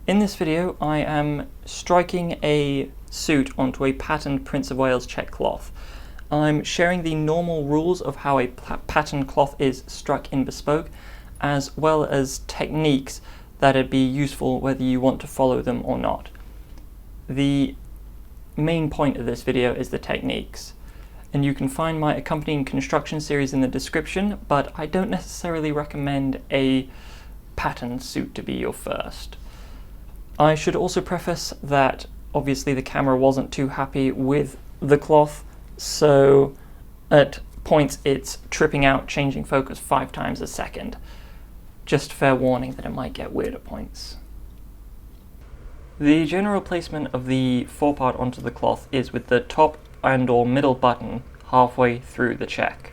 In this video, I am striking a suit onto a patterned Prince of Wales check cloth. I'm sharing the normal rules of how a patterned cloth is struck in Bespoke, as well as techniques that'd be useful whether you want to follow them or not. The main point of this video is the techniques, and you can find my accompanying construction series in the description, but I don't necessarily recommend a patterned suit to be your first. I should also preface that obviously the camera wasn't too happy with the cloth, so at points it's tripping out, changing focus 5 times a second. Just fair warning that it might get weird at points. The general placement of the forepart onto the cloth is with the top and or middle button halfway through the check.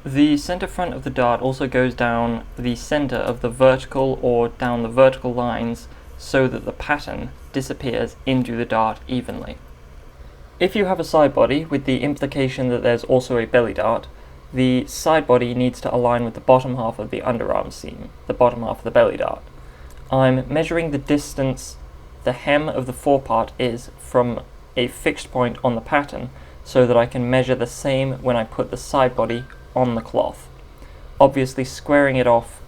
The center front of the dart also goes down the center of the vertical or down the vertical lines so that the pattern disappears into the dart evenly. If you have a side body, with the implication that there's also a belly dart, the side body needs to align with the bottom half of the underarm seam, the bottom half of the belly dart. I'm measuring the distance the hem of the forepart is from a fixed point on the pattern so that I can measure the same when I put the side body on the cloth, obviously squaring it off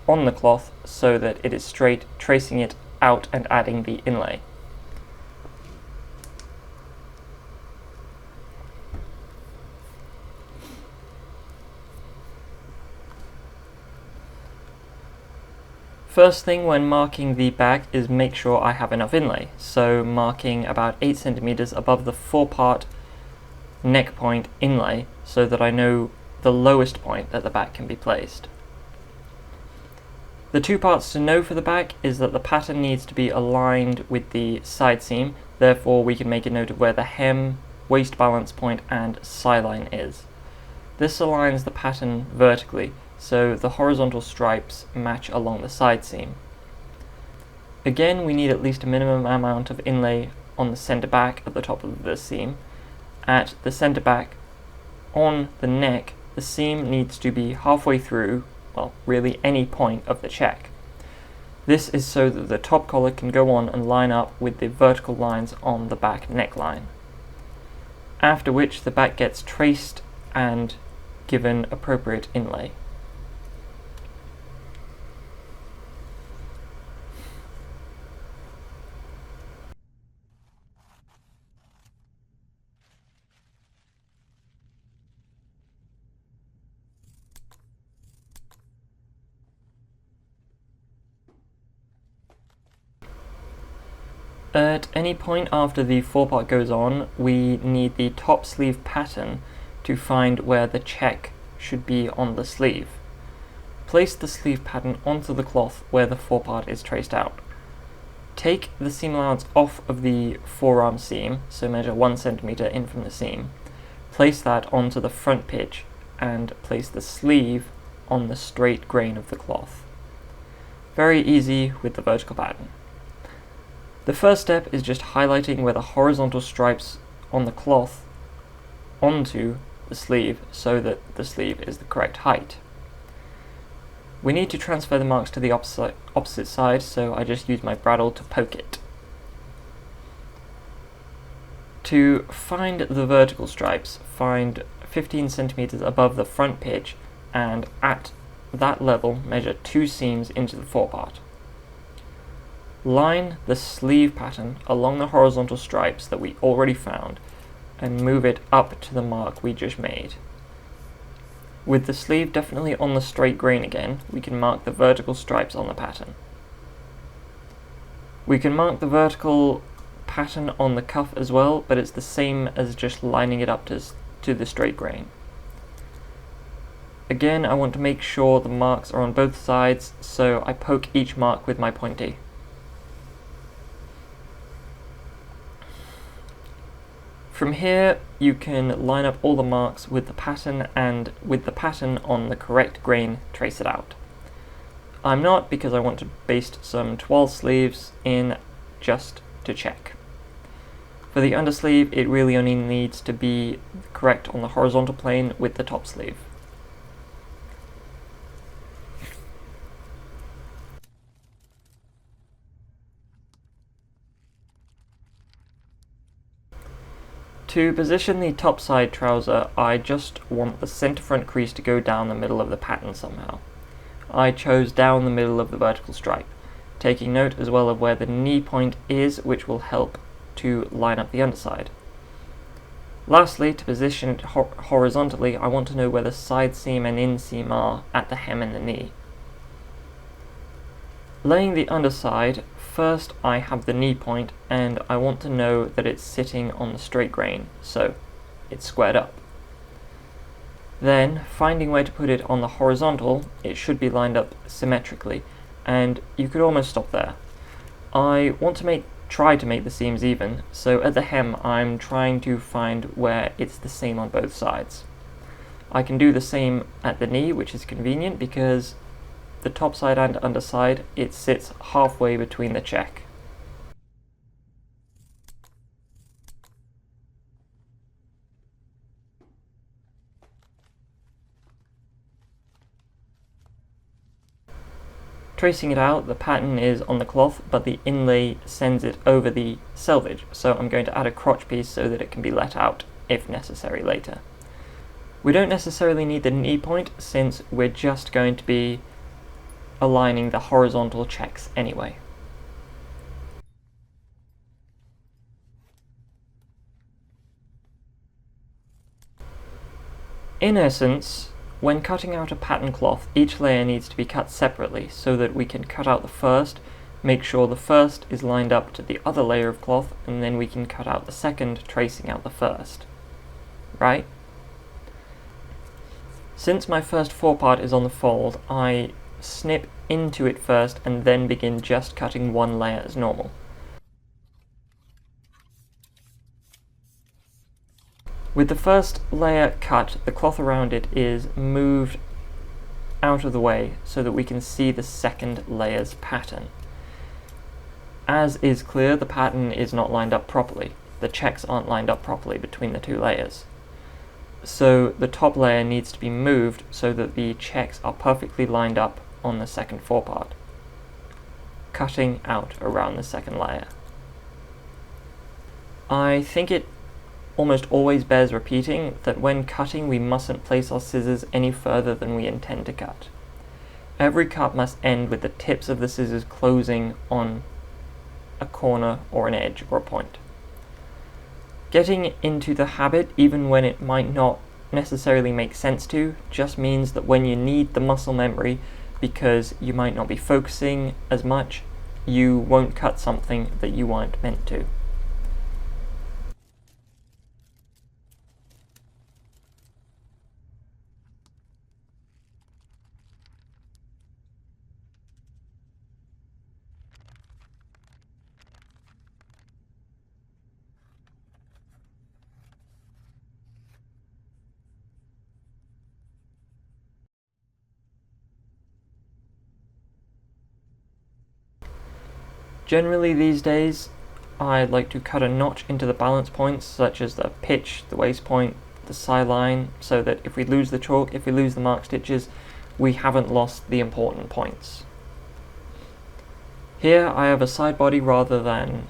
on the cloth so that it is straight, tracing it out and adding the inlay. First thing when marking the back is make sure I have enough inlay, so marking about 8 centimeters above the forepart neck point inlay so that I know the lowest point that the back can be placed. The two parts to know for the back is that the pattern needs to be aligned with the side seam, therefore we can make a note of where the hem, waist balance point and side line is. This aligns the pattern vertically, so the horizontal stripes match along the side seam. Again, we need at least a minimum amount of inlay on the center back at the top of the seam. At the center back on the neck, the seam needs to be halfway through, well, really any point of the check. This is so that the top collar can go on and line up with the vertical lines on the back neckline. After which the back gets traced and given appropriate inlay. At any point after the forepart goes on, we need the top sleeve pattern to find where the check should be on the sleeve. Place the sleeve pattern onto the cloth where the forepart is traced out. Take the seam allowance off of the forearm seam, so measure 1 centimeter in from the seam. Place that onto the front pitch and place the sleeve on the straight grain of the cloth. Very easy with the vertical pattern. The first step is just highlighting where the horizontal stripes on the cloth onto the sleeve so that the sleeve is the correct height. We need to transfer the marks to the opposite side, so I just use my bradawl to poke it. To find the vertical stripes, find 15 centimeters above the front pitch and at that level measure 2 seams into the forepart. Line the sleeve pattern along the horizontal stripes that we already found and move it up to the mark we just made. With the sleeve definitely on the straight grain again, we can mark the vertical stripes on the pattern. We can mark the vertical pattern on the cuff as well, but it's the same as just lining it up to the straight grain. Again, I want to make sure the marks are on both sides, so I poke each mark with my pointy. From here, you can line up all the marks with the pattern and with the pattern on the correct grain, trace it out. I'm not, because I want to baste some toile sleeves in just to check. For the undersleeve, it really only needs to be correct on the horizontal plane with the top sleeve. To position the top side trouser, I just want the center front crease to go down the middle of the pattern somehow. I chose down the middle of the vertical stripe, taking note as well of where the knee point is, which will help to line up the underside. Lastly, to position it horizontally, I want to know where the side seam and inseam are at the hem and the knee. Laying the underside, first I have the knee point, and I want to know that it's sitting on the straight grain, so it's squared up. Then, finding where to put it on the horizontal, it should be lined up symmetrically, and you could almost stop there. I want to try to make the seams even, so at the hem I'm trying to find where it's the same on both sides. I can do the same at the knee, which is convenient because the top side and underside, it sits halfway between the check. Tracing it out, the pattern is on the cloth, but the inlay sends it over the selvage, so I'm going to add a crotch piece so that it can be let out, if necessary, later. We don't necessarily need the knee point, since we're just going to be aligning the horizontal checks anyway. In essence, when cutting out a pattern cloth, each layer needs to be cut separately so that we can cut out the first, make sure the first is lined up to the other layer of cloth, and then we can cut out the second, tracing out the first. Right? Since my first forepart is on the fold, I snip into it first and then begin just cutting one layer as normal. With the first layer cut, the cloth around it is moved out of the way so that we can see the second layer's pattern. As is clear, the pattern is not lined up properly. The checks aren't lined up properly between the two layers. So the top layer needs to be moved so that the checks are perfectly lined up on the second forepart, cutting out around the second layer. I think it almost always bears repeating that when cutting we mustn't place our scissors any further than we intend to cut. Every cut must end with the tips of the scissors closing on a corner or an edge or a point. Getting into the habit, even when it might not necessarily make sense to, just means that when you need the muscle memory because you might not be focusing as much, you won't cut something that you weren't meant to. Generally these days, I like to cut a notch into the balance points, such as the pitch, the waist point, the side line, so that if we lose the chalk, if we lose the mark stitches, we haven't lost the important points. Here I have a side body rather than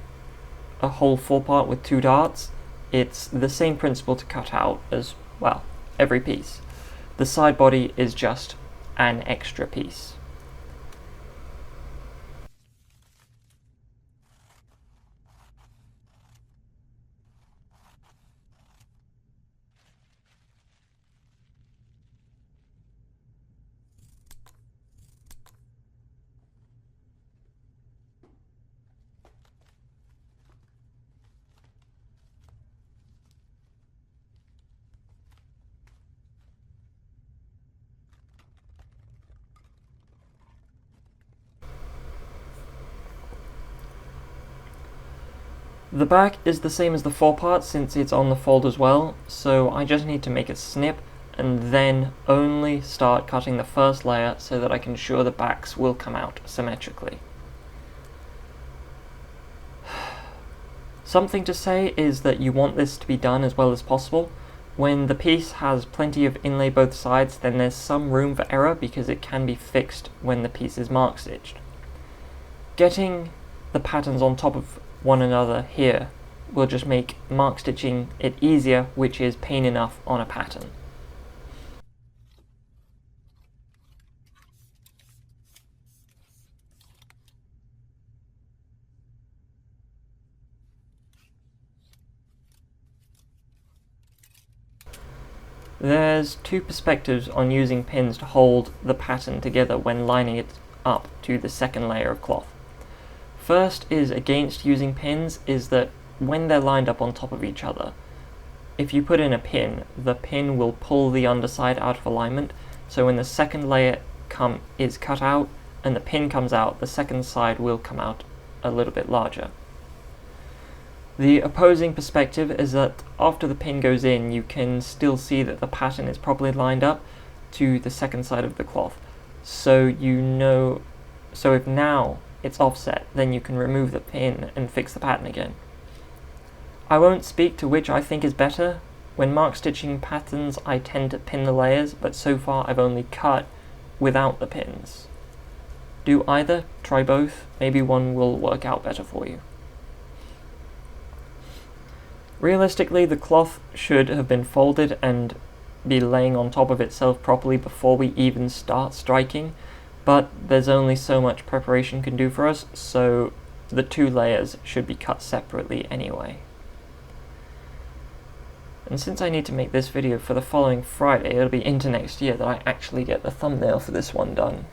a whole forepart with two darts. It's the same principle to cut out as, well, every piece. The side body is just an extra piece. The back is the same as the forepart since it's on the fold as well, so I just need to make a snip and then only start cutting the first layer so that I can ensure the backs will come out symmetrically. Something to say is that you want this to be done as well as possible. When the piece has plenty of inlay both sides, then there's some room for error because it can be fixed when the piece is mark stitched. Getting the patterns on top of one another here will just make mark stitching it easier, which is pain enough on a pattern. There's two perspectives on using pins to hold the pattern together when lining it up to the second layer of cloth. First is against using pins is that when they're lined up on top of each other, if you put in a pin, the pin will pull the underside out of alignment, so when the second layer is cut out and the pin comes out, the second side will come out a little bit larger. The opposing perspective is that after the pin goes in, you can still see that the pattern is properly lined up to the second side of the cloth. So if now it's offset, then you can remove the pin and fix the pattern again. I won't speak to which I think is better. When mark stitching patterns, I tend to pin the layers, but so far I've only cut without the pins. Do either, try both, maybe one will work out better for you. Realistically, the cloth should have been folded and be laying on top of itself properly before we even start striking, but there's only so much preparation can do for us, so the two layers should be cut separately anyway. And since I need to make this video for the following Friday, it'll be into next year that I actually get the thumbnail for this one done.